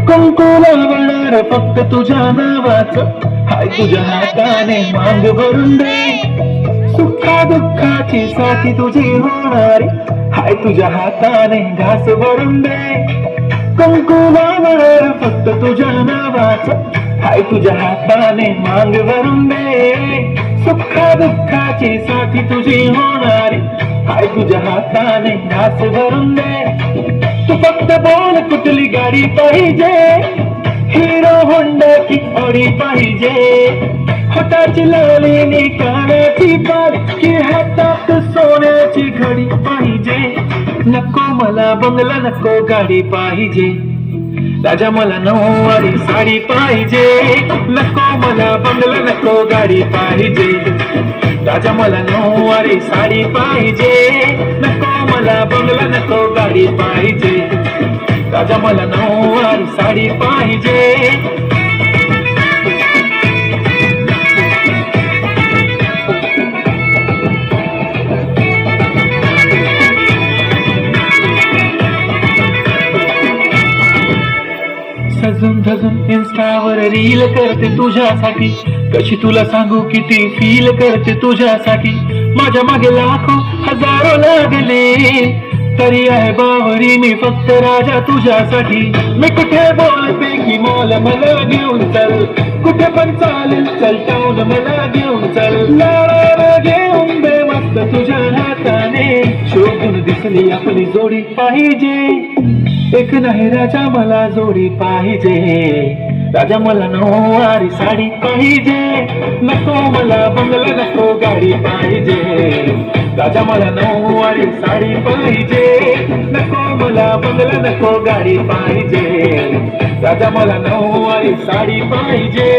कुंकू लावणार फक्त तुझ्या नावाचं, हाय तुझ्या हाताने मांग भरून दे. सुखा दुःखाची साथी तुझी होणारी, हाय तुझ्या हाताने घास भरून दे. कुंकू लावणार फक्त तुझ्या नावाचं, हाय तुझ्या हाताने मांग भरून दे. सुखा दुःखाची साथी तुझी होणारी, हाय तुझ्या हाताने घास भरून दे. तू फक्त बोल कुठली गाडी पाहिजे, हिरो होंडा की ऑडी पाहिजे. हाताची लालीनी कानाची बाल की हातात सोन्याची घडी पाहिजे. नको मला बंगला नको गाडी पाहिजे, राजा मला नऊवारी साडी पाहिजे. नको मला बंगला नको गाडी पाहिजे, राजा मला नऊवारी साडी पाहिजे. नको मला बंगला नको गाडी पाहिजे, राजा मला नऊवारी साडी पाहिजे. सजून धजून इन्स्टावर रील करते तुझ्यासाठी, कशी तुला सांगू किती फील करते तुझ्यासाठी. माझ्या मागे लाखो हजारो लागले, तरी आहे बावरी मी फक्त राजा तुझ्यासाठी. मी कुठे बोलते की मॉल मला घेऊन चल, कुठे पण चालेल चल टाऊन मला घेऊन चल. लाडा घेऊन दे मस्त तुझ्या हाताने, शोधून दिसली आपली जोडी पाहिजे. एक नाही राजा मला जोडी पाहिजे, राजा मला नऊवारी साडी पाहिजे. नको मला बंगला नको गाडी पाहिजे, राजा मला नऊवारी साडी पाहिजे. नको मला बंगला नको गाडी पाहिजे, राजा मला नऊवारी साडी पाहिजे.